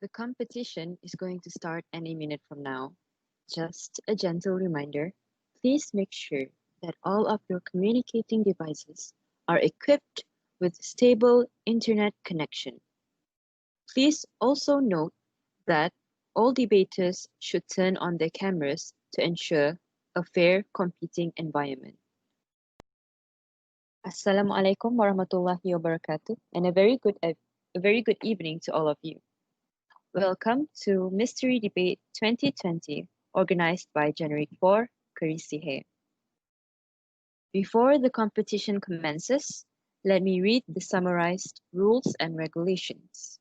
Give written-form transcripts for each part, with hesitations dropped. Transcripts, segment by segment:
The competition is going to start any minute from now. Just a gentle reminder, please make sure that all of your communicating devices are equipped with stable internet connection. Please also note that all debaters should turn on their cameras to ensure a fair competing environment. Assalamualaikum warahmatullahi wabarakatuh, and a very good evening to all of you. Welcome to Mystery Debate 2020, organized by Generic 4, Karisihe. Before the competition commences, let me read the summarized rules and regulations.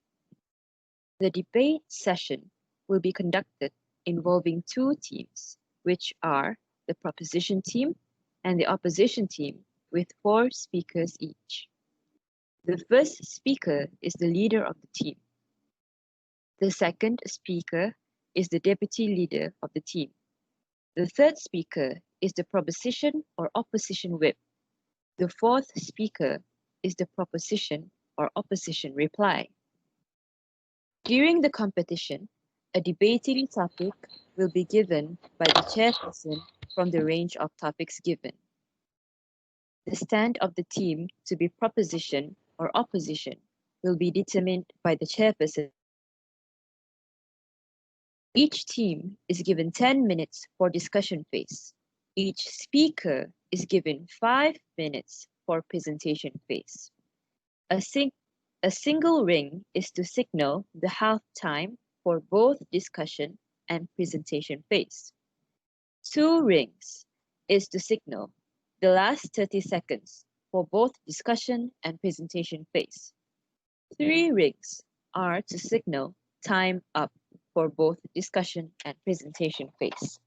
The debate session will be conducted involving two teams, which are the proposition team and the opposition team, with 4 speakers each. The first speaker is the leader of the team. The second speaker is the deputy leader of the team. The third speaker is the proposition or opposition whip. The fourth speaker is the proposition or opposition reply. During the competition, a debating topic will be given by the chairperson from the range of topics given. The stand of the team to be proposition or opposition will be determined by the chairperson. Each team is given 10 minutes for discussion phase. Each speaker is given 5 minutes for presentation phase. A single ring is to signal the half time for both discussion and presentation phase. 2 rings is to signal the last 30 seconds for both discussion and presentation phase. 3 rings are to signal time up for both discussion and presentation phase.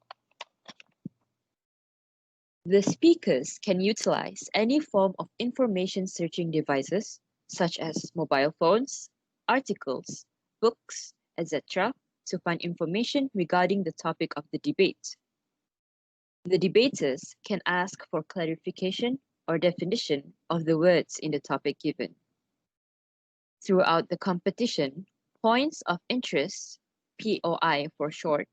The speakers can utilize any form of information searching devices, such as mobile phones, articles, books, etc., to find information regarding the topic of the debate. The debaters can ask for clarification or definition of the words in the topic given. Throughout the competition, points of interest, POI for short,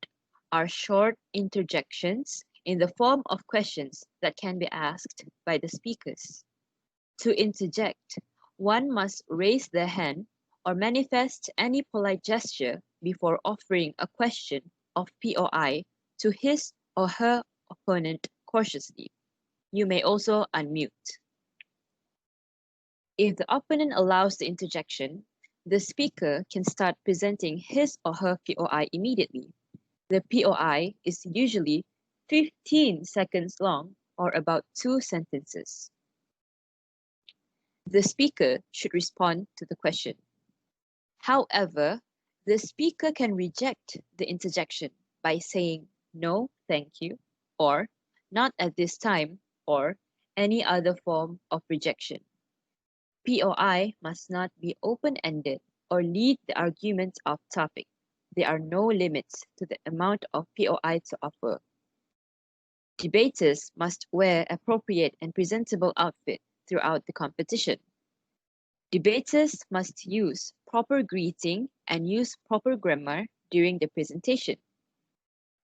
are short interjections in the form of questions that can be asked by the speakers. To interject, one must raise their hand or manifest any polite gesture before offering a question of POI to his or her opponent cautiously. You may also unmute. If the opponent allows the interjection, the speaker can start presenting his or her POI immediately. The POI is usually 15 seconds long or about 2 sentences. The speaker should respond to the question. However, the speaker can reject the interjection by saying no, thank you, or not at this time, or any other form of rejection. POI must not be open-ended or lead the argument off topic. There are no limits to the amount of POI to offer. Debaters must wear appropriate and presentable outfit throughout the competition. Debaters must use proper greeting and use proper grammar during the presentation.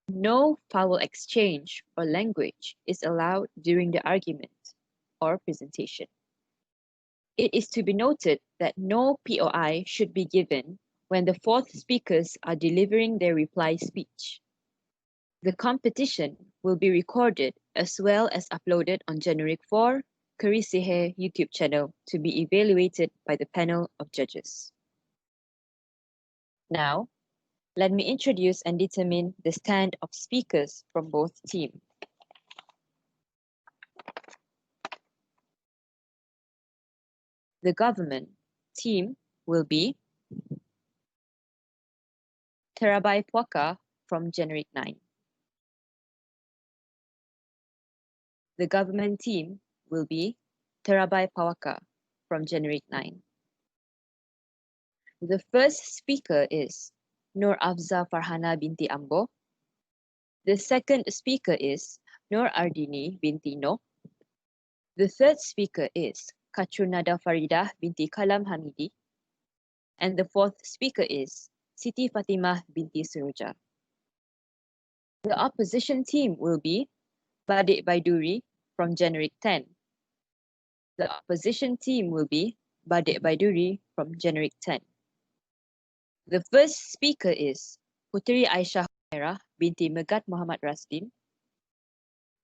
No foul exchange or language is allowed during the argument or presentation. It is to be noted that no POI should be given when the 4th speakers are delivering their reply speech. The competition will be recorded as well as uploaded on Generic 4 Karisihe YouTube channel to be evaluated by the panel of judges. Now, let me introduce and determine the stand of speakers from both teams. The government team will be Terabai Pawaka from Generic 9. The government team will be Terabai Pawaka from Generic 9. The first speaker is Nur Afza Farhana binti Ambo. The second speaker is Nur Ardini binti No. The third speaker is Kachunada Faridah binti Kalam Hamidi. And the fourth speaker is Siti Fatimah binti Suruja. The opposition team will be Badik Baiduri from Generic 10. The opposition team will be Badik Baiduri from Generic 10. The first speaker is Puteri Aisyah Humairah binti Megat Muhammad Rasdin.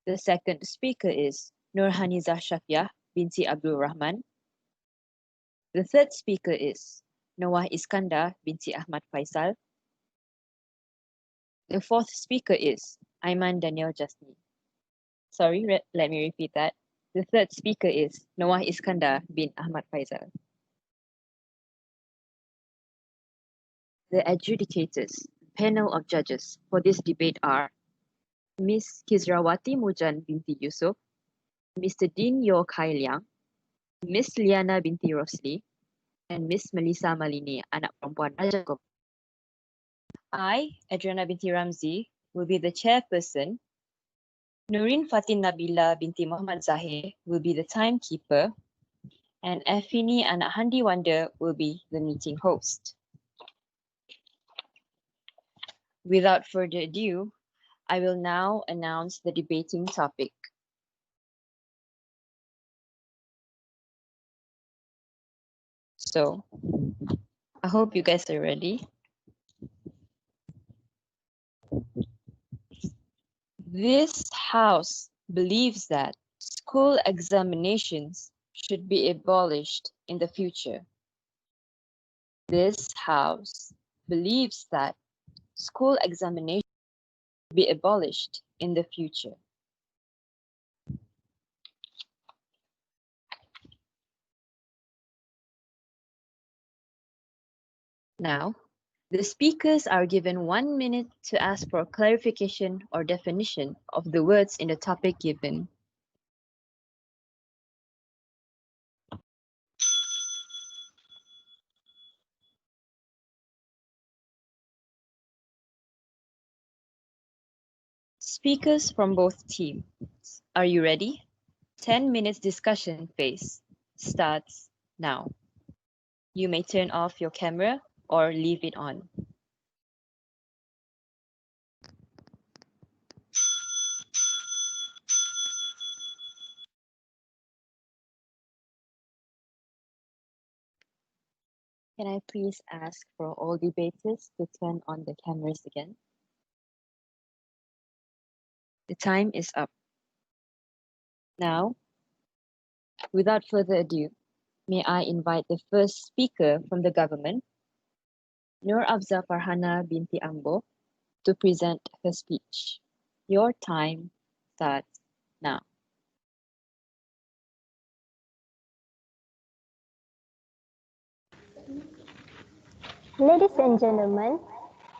The second speaker is Nurhanizah Shafiah binti Abdul Rahman. The third speaker is Nawah Iskandar binti Ahmad Faisal. The fourth speaker is Aiman Daniel Jasni. Sorry, let me repeat that. The third speaker is Nawah Iskandar bin Ahmad Faisal. The adjudicators, panel of judges for this debate are Ms. Kizrawati Mujan binti Yusuf, Mr. Din Yo Kai Liang, Ms. Liana binti Rosli, and Ms. Melissa Malini, anak perempuan Raja Gop. I, Adriana binti Ramzi, will be the chairperson. Nurin Fatin Nabila binti Muhammad Zahir will be the timekeeper, and Afini anak Handi Wanda will be the meeting host. Without further ado, I will now announce the debating topic. So, I hope you guys are ready. This house believes that school examinations should be abolished in the future. This house believes that school examinations should be abolished in the future. Now, the speakers are given 1 minute to ask for clarification or definition of the words in the topic given. Speakers from both teams, are you ready? 10 minutes discussion phase starts now. You may turn off your camera or leave it on. Can I please ask for all debaters to turn on the cameras again? The time is up. Now, without further ado, may I invite the first speaker from the government, Nur Afza Farhana binti Ambo, to present her speech. Your time starts now. Ladies and gentlemen,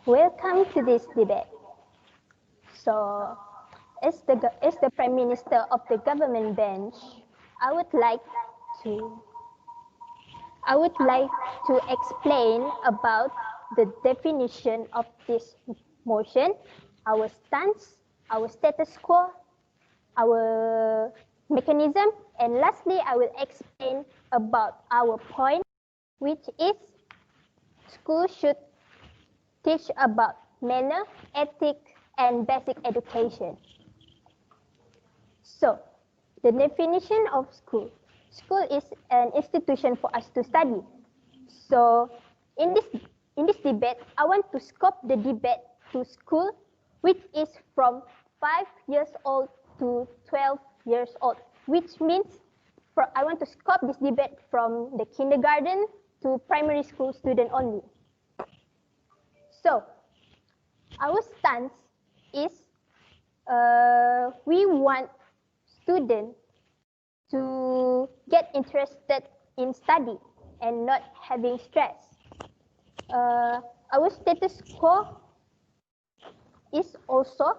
welcome to this debate. So, as the Prime Minister of the government bench, I would like to explain about the definition of this motion, our stance, our status quo, our mechanism, and lastly, I will explain about our point, which is school should teach about manner, ethics, and basic education. So, the definition of school. School is an institution for us to study. So, in this debate, I want to scope the debate to school, which is from 5 years old to 12 years old, which means I want to scope this debate from the kindergarten to primary school student only. So, our stance is we want students to get interested in study and not having stress. Our status quo is also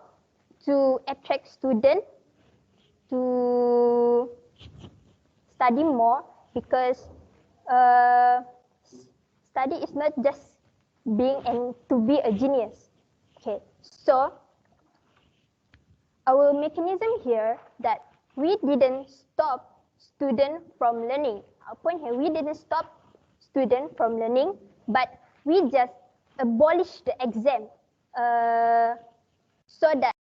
to attract students to study more, because study is not just being and to be a genius. Okay, so our mechanism here that we didn't stop student from learning. Our point here, we didn't stop student from learning, but we just abolish the exam so that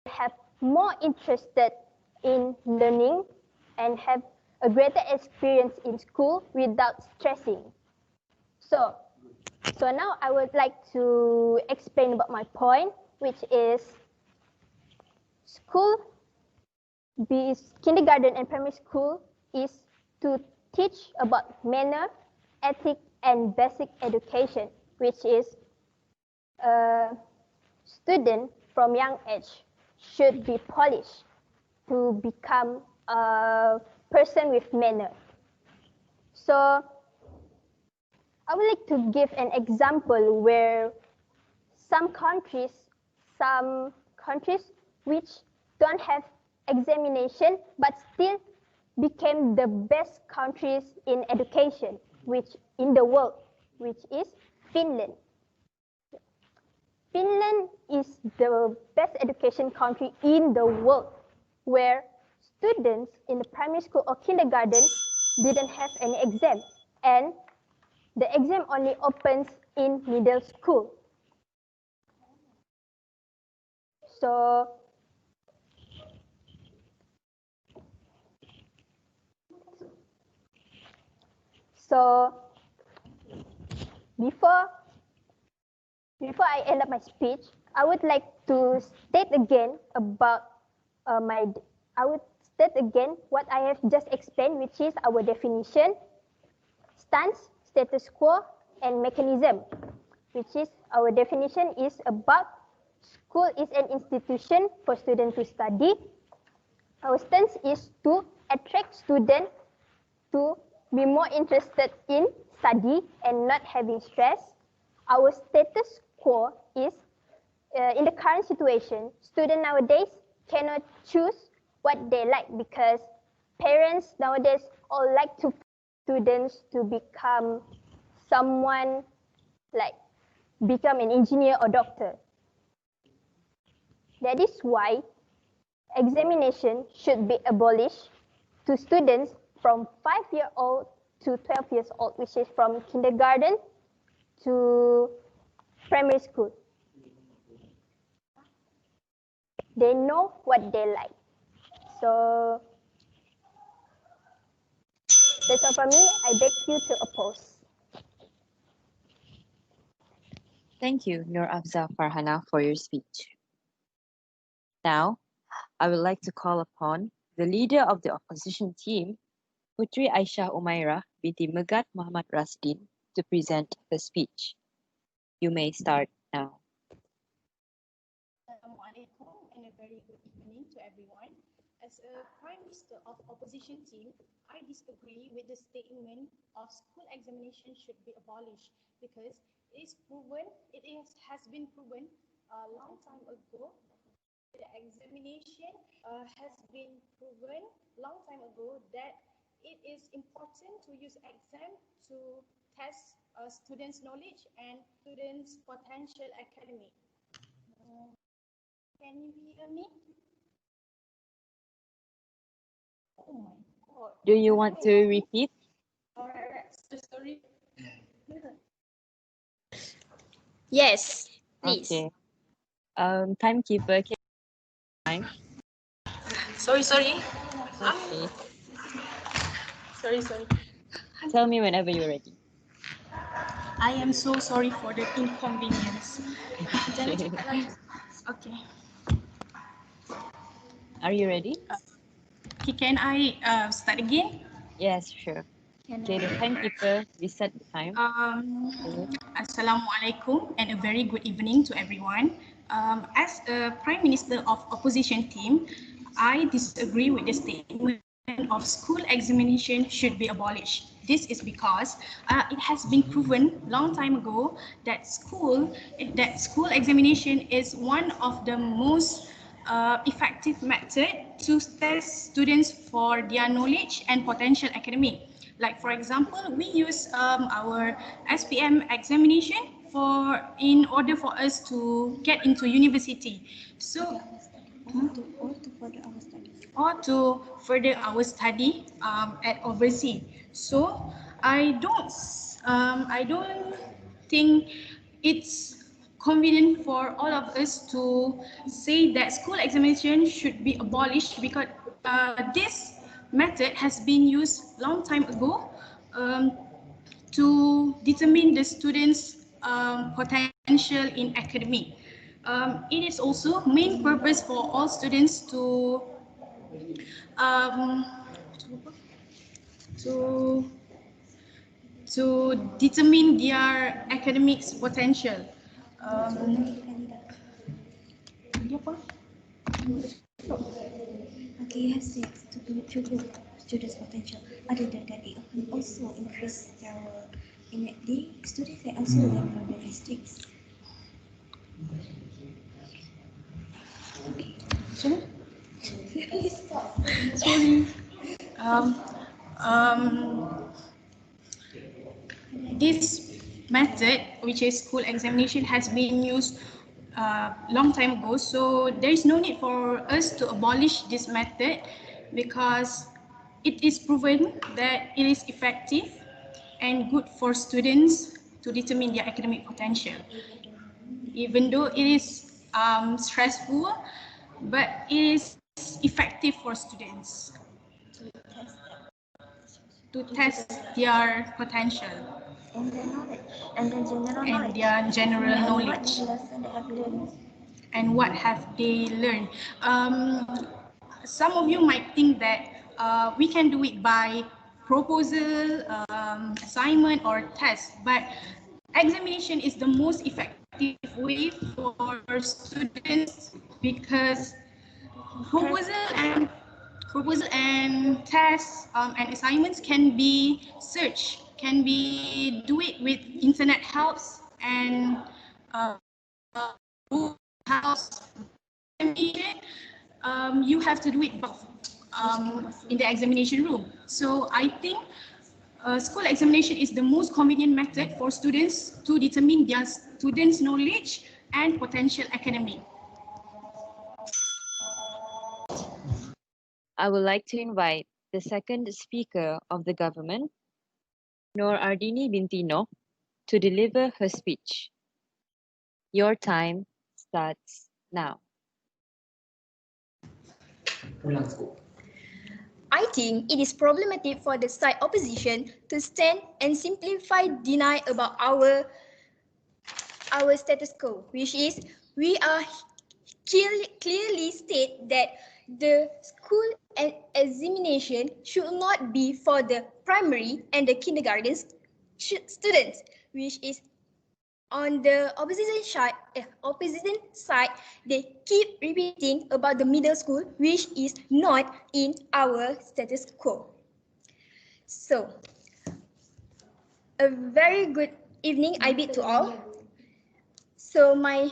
they have more interested in learning and have a greater experience in school without stressing. So now I would like to explain about my point, which is school, kindergarten and primary school is to teach about manner, ethic, and basic education, which is a student from young age should be polished to become a person with manner. So I would like to give an example where some countries which don't have examination but still became the best countries in education, which in the world, which is Finland. Finland is the best education country in the world, where students in the primary school or kindergarten didn't have any exam, and the exam only opens in middle school. So before I end up my speech, I would like to state again about what I have just explained, which is our definition, stance, status quo, and mechanism. Which is our definition is about school is an institution for students to study. Our stance is to attract students to be more interested in study and not having stress. Our status quo is, in the current situation, students nowadays cannot choose what they like because parents nowadays all like to students to become someone like become an engineer or doctor. That is why examination should be abolished to students from 5-year-old to 12 years old, which is from kindergarten to primary school. They know what they like. So that's all from me. I beg you to oppose. Thank you, Nur Afza Farhana, for your speech. Now, I would like to call upon the leader of the opposition team, Putri Aisyah Umairah binti Megat Muhammad Rasdin, to present her speech. You may start now. Assalamualaikum and a very good evening to everyone. As a Prime Minister of Opposition team, I disagree with the statement of school examination should be abolished because it has been proven a long time ago. The examination has been proven long time ago that it is important to use exam to test students' knowledge and students' potential academic. Can you hear me? Oh my God. Do you want to repeat? Alright, so sorry. Yes, please. Okay. Timekeeper, can time? Sorry. Okay. Sorry. Tell me whenever you're ready. I am so sorry for the inconvenience. Okay. Okay. Are you ready? Okay, can I start again? Yes, sure. Okay, the timekeeper, reset the time. Assalamualaikum and a very good evening to everyone. As a Prime Minister of Opposition team, I disagree with the statement of school examination should be abolished. This is because it has been proven long time ago that school examination is one of the most effective method to test students for their knowledge and potential academic. Like for example, we use our SPM examination in order for us to get into university. So or to further our study at overseas. So I don't think it's convenient for all of us to say that school examination should be abolished because this method has been used long time ago to determine the students' potential in academic. It is also main purpose for all students um, to to determine their academics potential. Dia apa? Okay, yes, it's to the students' potential. Other than that, it can also increase our the students that also learn from the districts. Sorry. Sorry. This method, which is school examination, has been used long time ago. So there is no need for us to abolish this method because it is proven that it is effective and good for students to determine their academic potential. Even though it is stressful, but it is effective for students to test their potential And their general knowledge and what have they learned. Some of you might think that we can do it by proposal, assignment or test, but examination is the most effective way for students because proposal and tests and assignments can be searched, can be do it with internet helps and house. You have to do it in the examination room. So I think school examination is the most convenient method for students to determine their students' knowledge and potential academic. I would like to invite the second speaker of the government, Nur Ardini binti Noh, to deliver her speech. Your time starts now. I think it is problematic for the side opposition to stand and simplify deny about our status quo, which is we are clearly state that the school examination should not be for the primary and the kindergarten students, which is on the opposition side, they keep repeating about the middle school, which is not in our status quo. So, a very good evening I bid to all. So my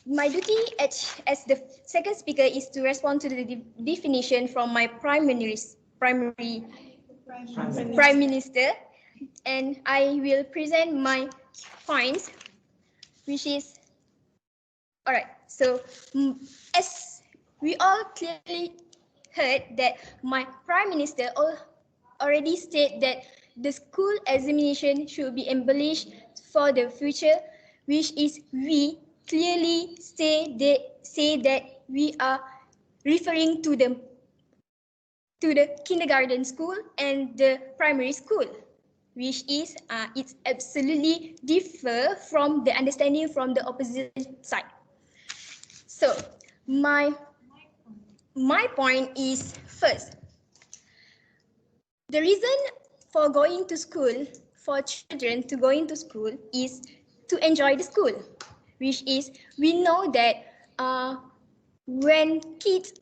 duty as the second speaker is to respond to the definition from my Prime Minister, and I will present my points, which is alright. So as we all clearly heard that my Prime Minister already stated that the school examination should be abolished for the future, which is we clearly say that we are referring to the kindergarten school and the primary school, which is it's absolutely differ from the understanding from the opposite side. So my point is, first, the reason for going to school, for children to go into school, is to enjoy the school, which is we know that when kids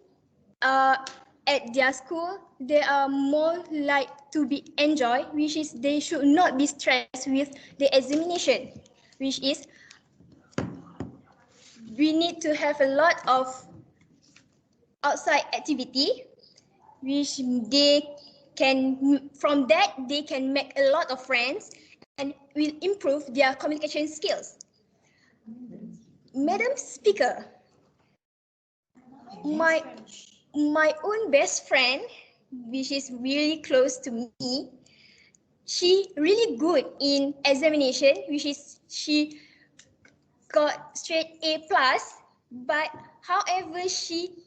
are at their school, they are more like to be enjoy, which is they should not be stressed with the examination, which is we need to have a lot of outside activity, which they can, from that they can make a lot of friends and will improve their communication skills. Madam Speaker, my own best friend, which is really close to me, she really good in examination, which is she got straight A plus, but however she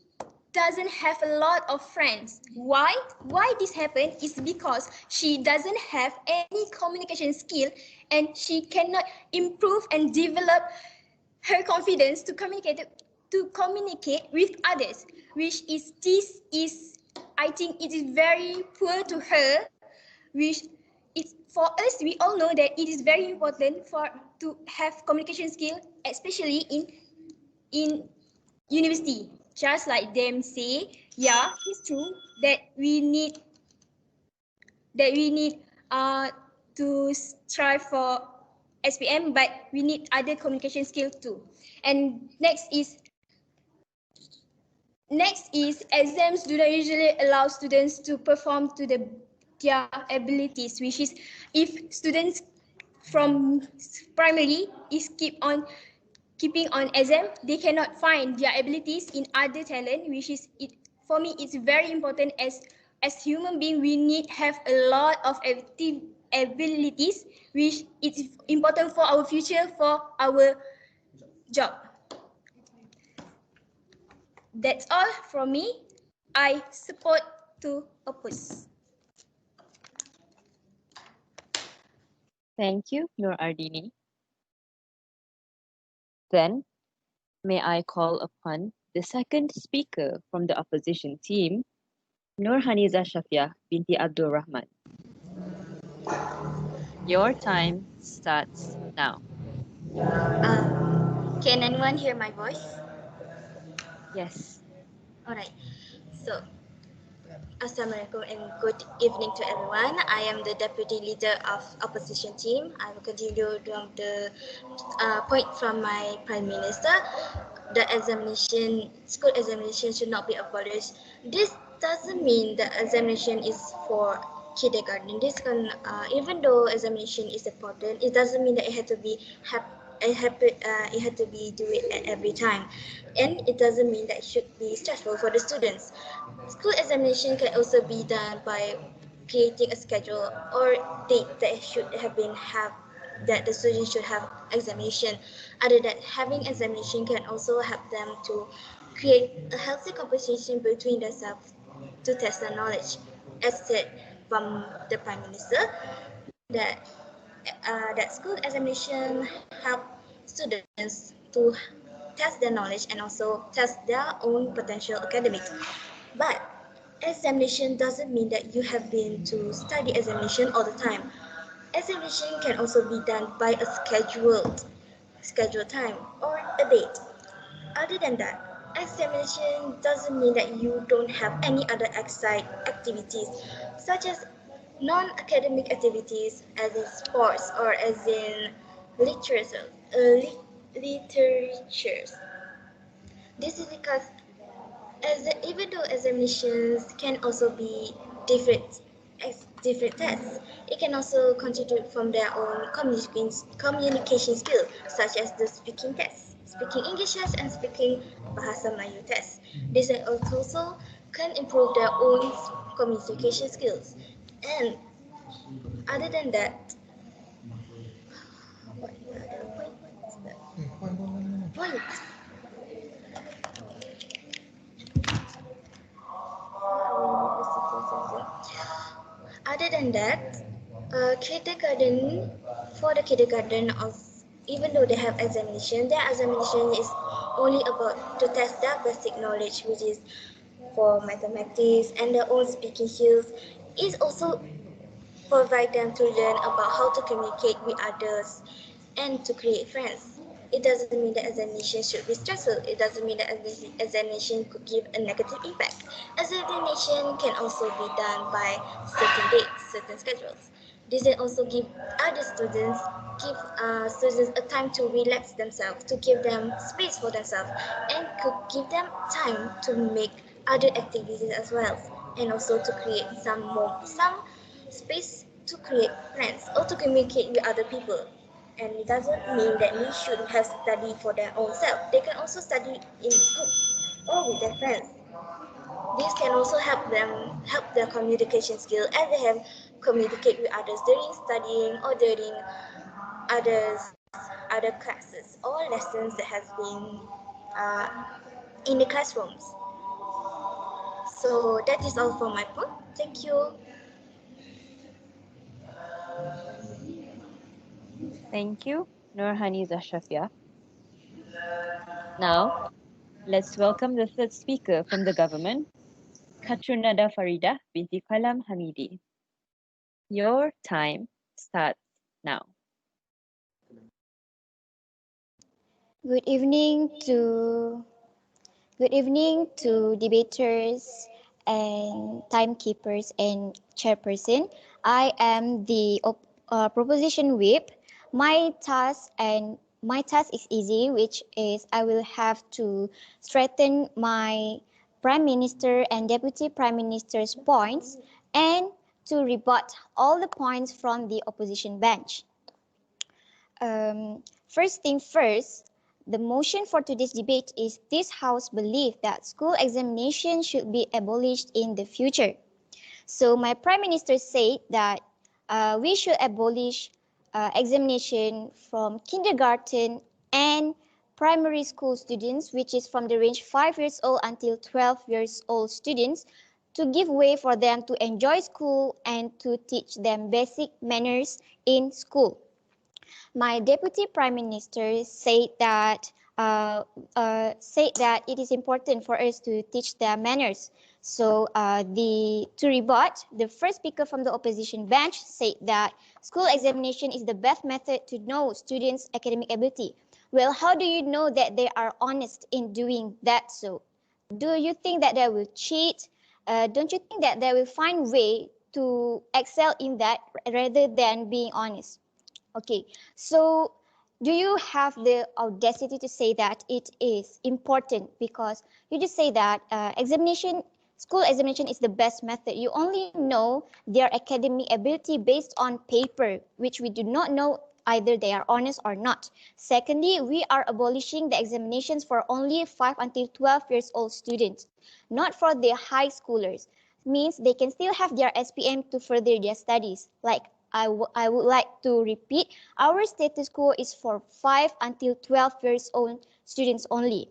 doesn't have a lot of friends. Why? Why this happened is because she doesn't have any communication skill and she cannot improve and develop her confidence to communicate with others, which is this is I think it is very poor to her, which it's for us we all know that it is very important for to have communication skill, especially in university. Just like them say, yeah, it's true that we need to strive for SPM, but we need other communication skills too. And next is exams do not usually allow students to perform to their abilities, which is if students from primary is keeping on exam, they cannot find their abilities in other talent, which is it for me it's very important as human being we need have a lot of active abilities, which is important for our future, for our job. That's all from me. I support to oppose. Thank you, Nur Ardini. Then, may I call upon the second speaker from the opposition team, Nur Haniza Shafia binti Abdul Rahman. Your time starts now. Can anyone hear my voice? Yes. Alright. So, Assalamualaikum and good evening to everyone. I am the deputy leader of opposition team. I will continue from the point from my prime minister. The school examination should not be abolished. This doesn't mean the examination is for kindergarten. Even though examination is important, it doesn't mean that it had to be it had to be do it at every time, and it doesn't mean that it should be stressful for the students. School examination can also be done by creating a schedule or date that should have been have that the students should have examination. Other than having examination can also help them to create a healthy conversation between themselves to test their knowledge. As said from the Prime Minister, that that school examination help students to test their knowledge and also test their own potential academics. But examination doesn't mean that you have been to study examination all the time. Examination can also be done by a scheduled time or a date. Other than that, examination doesn't mean that you don't have any other exercise activities, such as non-academic activities, as in sports or as in literature. Literatures. This is because even though examinations can also be different tests, it can also contribute from their own communication skill, such as the speaking test, speaking English test, and speaking Bahasa Melayu test. This also can improve their own communication skills. And other than that, what other point? What's the point? Other than that, kindergarten, for the kindergarten of, even though they have examination, their examination is only about to test their basic knowledge, which is for mathematics and their own speaking skills. Is also provide them to learn about how to communicate with others and to create friends. It doesn't mean that examination should be stressful. It doesn't mean that examination could give a negative impact. Examination can also be done by certain dates, certain schedules. This can also give other students, give students a time to relax themselves, to give them space for themselves, and could give them time to make other activities as well, and also to create some space to create friends or to communicate with other people. And it doesn't mean that they should have study for their own self. They can also study in group or with their friends. This can also help their communication skill as they have communicate with others during studying or during others other classes or lessons that has been in the classrooms. So that is all for my part. Thank you. Thank you, Nurhaniza Shafia. Now, let's welcome the third speaker from the government, Katrunada Farida binti Kalam Hamidi. Your time starts now. Good evening to debaters and timekeepers and chairperson. I am the proposition whip. My task is easy, which is I will have to strengthen my Prime Minister and Deputy Prime Minister's points and to rebut all the points from the opposition bench. First thing first, the motion for today's debate is this House believes that school examination should be abolished in the future. So my Prime Minister said that we should abolish examination from kindergarten and primary school students, which is from the range 5 years old until 12 years old students, to give way for them to enjoy school and to teach them basic manners in school. My Deputy Prime Minister said that it is important for us to teach them manners. So to rebut, the first speaker from the opposition bench said that school examination is the best method to know students' academic ability. Well, how do you know that they are honest in doing that? So, do you think that they will cheat? Don't you think that they will find way to excel in that rather than being honest? Okay, so do you have the audacity to say that it is important? Because you just say that school examination is the best method. You only know their academic ability based on paper, which we do not know either they are honest or not. Secondly, we are abolishing the examinations for only 5 until 12 years old students, not for the high schoolers. Means they can still have their SPM to further their studies. Like I would like to repeat, our status quo is for 5 until 12 years old students only.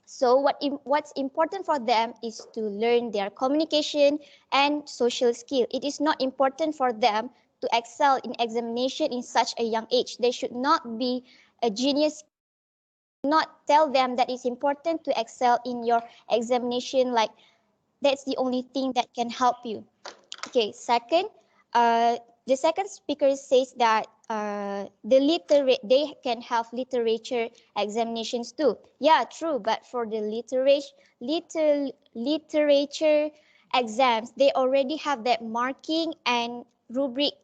So what's important for them is to learn their communication and social skill. It is not important for them to excel in examination in such a young age. They should not be a genius. Not tell them that it's important to excel in your examination, like that's the only thing that can help you. Okay, second, the second speaker says that they can have literature examinations too. Yeah, true, but for the literature exams, they already have that marking and rubric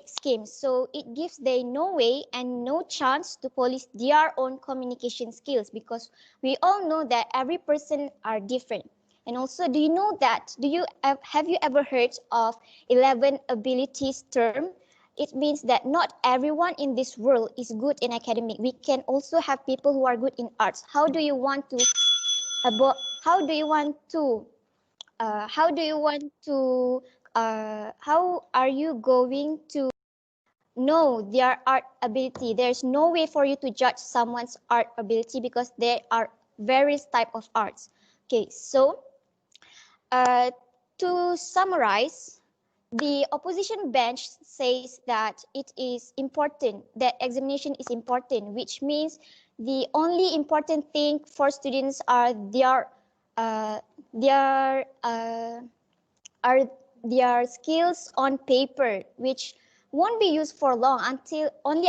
scheme. So it gives them no way and no chance to polish their own communication skills, because we all know that every person are different. And also, do you know that? Have you ever heard of 11 abilities term? It means that not everyone in this world is good in academic. We can also have people who are good in arts. How do you want to how are you going to know their art ability? There's no way for you to judge someone's art ability because there are various type of arts. Okay, so to summarize, the opposition bench says that it is important, that examination is important, which means the only important thing for students are their skills on paper, which won't be used for long only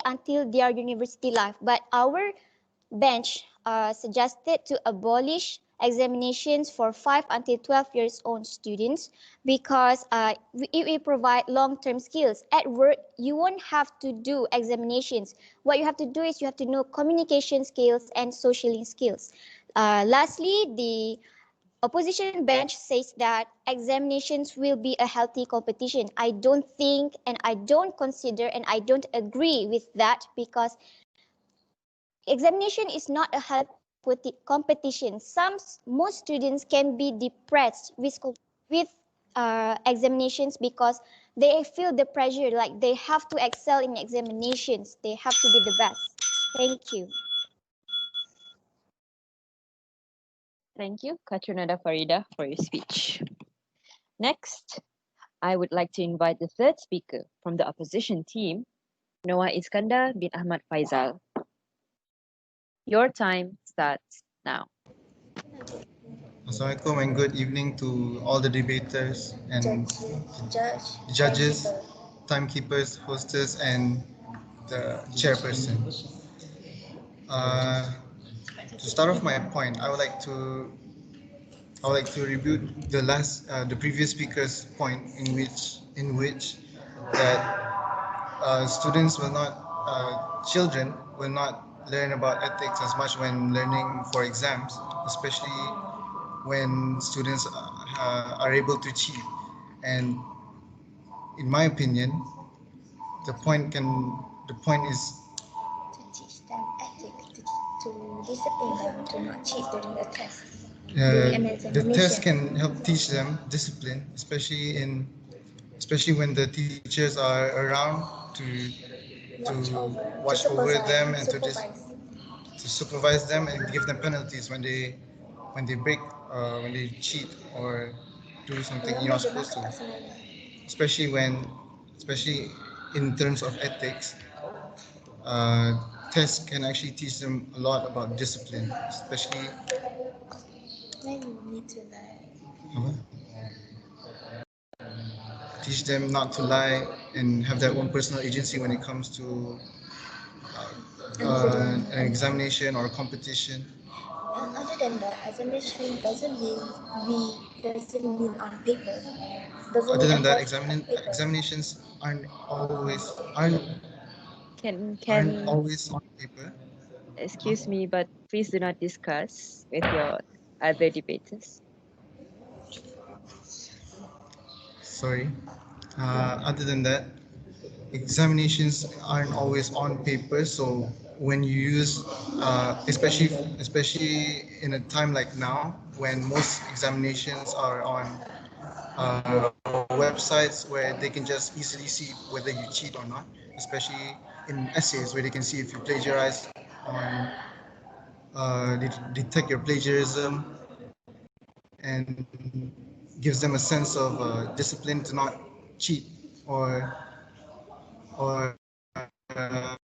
until their university life. But our bench suggested to abolish examinations for 5 until 12 years old students because it will provide long-term skills. At work, you won't have to do examinations. What you have to do is you have to know communication skills and social skills. Lastly, the opposition bench says that examinations will be a healthy competition. I don't think and I don't consider and I don't agree with that, because examination is not a healthy competition. Most students can be depressed with examinations because they feel the pressure, like they have to excel in examinations. They have to be the best. Thank you. Thank you, Katranada Farida, for your speech. Next, I would like to invite the third speaker from the opposition team, Noah Iskandar bin Ahmad Faisal. Your time starts now. Assalamualaikum and good evening to all the debaters and judges, timekeepers, hostess, and the chairperson. To start off my point, I would like to rebut the previous speaker's point in which that students will not children will not learn about ethics as much when learning for exams, especially when students are able to cheat. And in my opinion, the point is To teach them ethics, to discipline them to not cheat during the test. the test can help teach them discipline, especially when the teachers are around to watch over them and to supervise them and give them penalties when they break when they cheat or do something you're not supposed to. Especially in terms of ethics, tests can actually teach them a lot about discipline, especially When you need to learn. teach them not to lie and have their own personal agency when it comes to an examination or a competition. And other than that, examination doesn't mean on paper. Doesn't Other mean than that, about paper. examinations aren't Can always on paper. excuse me, but please do not discuss with your other debaters. Sorry. Other than that, examinations aren't always on paper. So when you use, especially in a time like now, when most examinations are on websites where they can just easily see whether you cheat or not, especially in essays where they can see if you plagiarize on detect your plagiarism and gives them a sense of discipline to not cheat or or uh,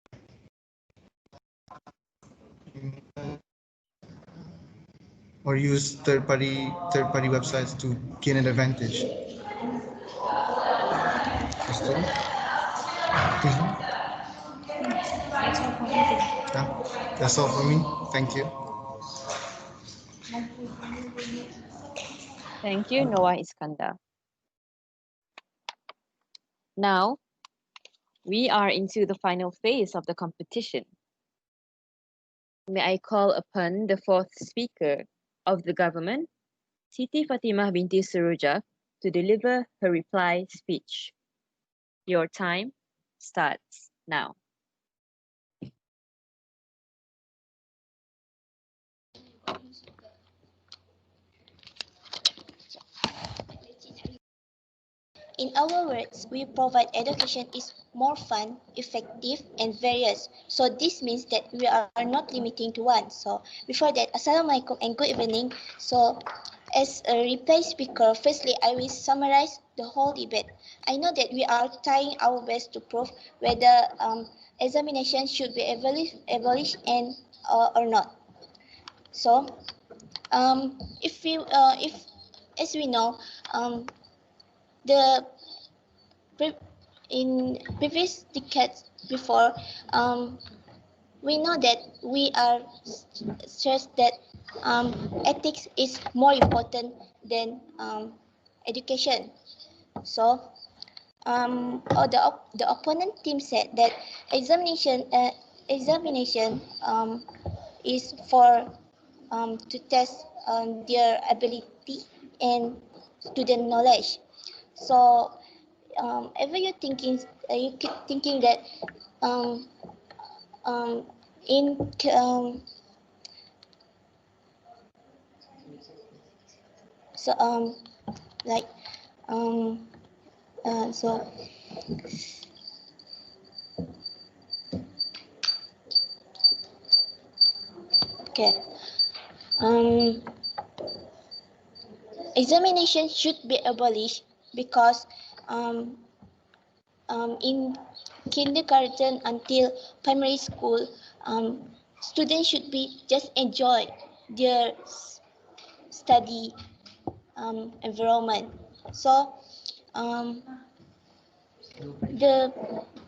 or use third party websites to gain an advantage. Question? That's all for me. Thank you. Thank you, Noah Iskandar. Now, we are into the final phase of the competition. May I call upon the fourth speaker of the government, Siti Fatimah binti Suruja, to deliver her reply speech. Your time starts now. In our words, we provide education is more fun, effective, and various. So this means that we are not limiting to one. So before that, Assalamualaikum and good evening. So as a reply speaker, firstly, I will summarize the whole debate. I know that we are trying our best to prove whether examination should be abolished and or not. So if as we know, the in previous decades before, we know that we are stressed that ethics is more important than education. So, the opponent team said that examination is for to test their ability and student knowledge. So ever you keep thinking that um, um, in so like um, So okay. Um, Examination should be abolished because um, in kindergarten until primary school, students should be just enjoy their study environment. So um, the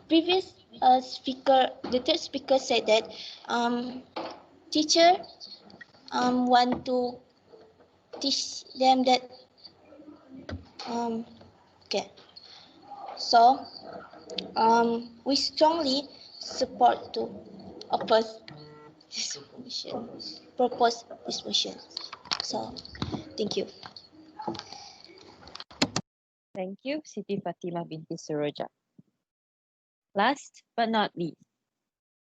previous speaker, the third speaker said that teacher want to teach them that okay. So we strongly support to oppose this motion, propose this motion. So thank you. Thank you, Siti Fatimah binti Seroja. Last but not least,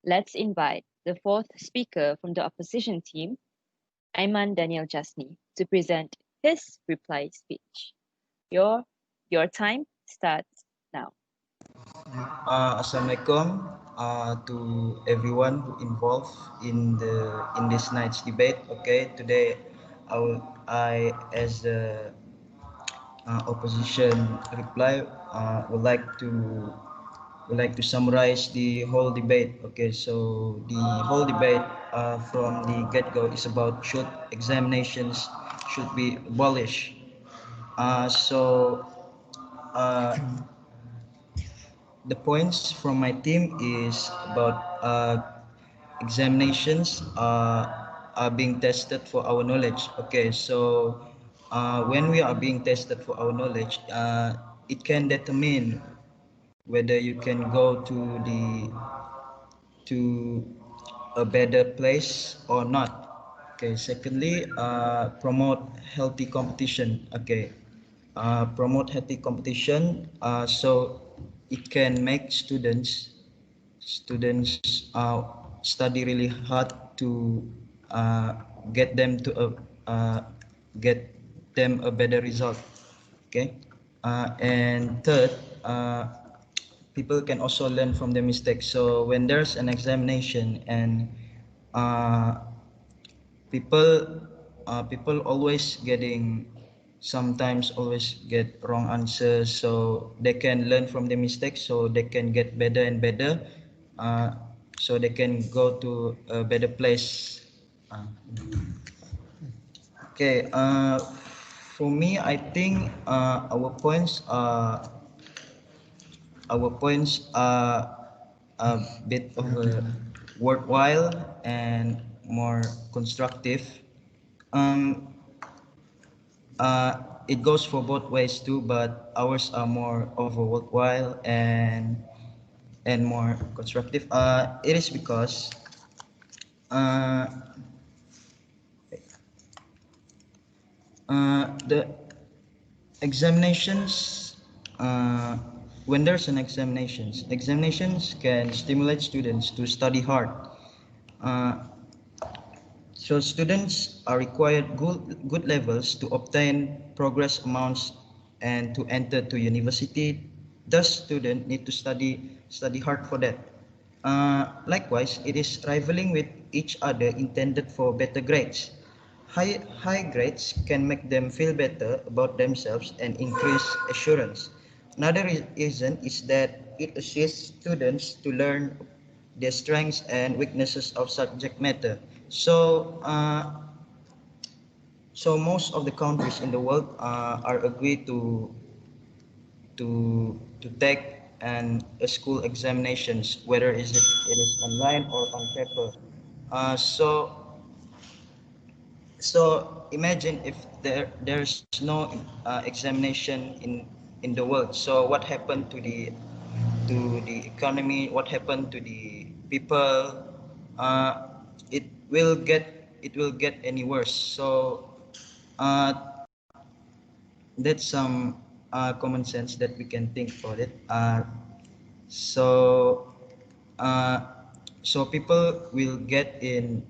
let's invite the fourth speaker from the opposition team, Aiman Daniel Jasni, to present his reply speech. Your time starts now. Assalamualaikum to everyone who involved in this night's debate. Okay, today I as the opposition reply would like to summarize the whole debate. Okay, so the whole debate from the get-go is about should examinations should be abolished. So the points from my team is about examinations are being tested for our knowledge. Okay, so when we are being tested for our knowledge, it can determine whether you can go to a better place or not. Okay. Secondly, promote healthy competition. Okay. Promote healthy competition. So it can make students study really hard to uh, get them to get them a better result. Okay. And third, people can also learn from their mistakes. So when there's an examination and uh, people always getting sometimes always get wrong answers, so they can learn from their mistakes, so they can get better and better, uh, so they can go to a better place. uh, okay. For me, I think our points are a bit of a worthwhile and more constructive. Um, it goes for both ways too, but ours are more of a worthwhile and more constructive. It is because uh, the examinations, when there's an examinations can stimulate students to study hard. Uh, So students are required good levels to obtain progress amounts and to enter to university. Thus, students need to study hard for that. Likewise, it is rivaling with each other intended for better grades. High grades can make them feel better about themselves and increase assurance. Another reason is that it assists students to learn their strengths and weaknesses of subject matter. So, so most of the countries in the world are agreed to take a school examinations, whether it is online or on paper. So imagine if there's no examination in the world. So what happened to the economy? What happened to the people? Uh, it will get any worse. So uh, that's some common sense that we can think for it. So uh, so people will get in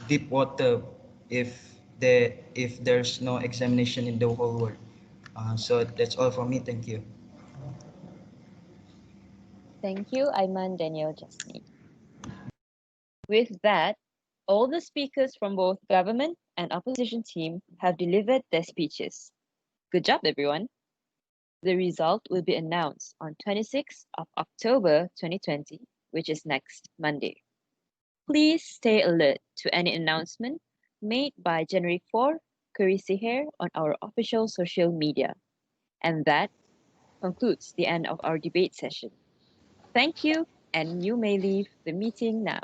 deep water if there's no examination in the whole world. So that's all from me. Thank you. Thank you, Aiman, Daniel, Jasmine. With that, all the speakers from both government and opposition team have delivered their speeches. Good job, everyone. The result will be announced on 26th of October 2020, which is next Monday. Please stay alert to any announcement made by January 4, Kurisi Hair on our official social media. And that concludes the end of our debate session. Thank you, and you may leave the meeting now.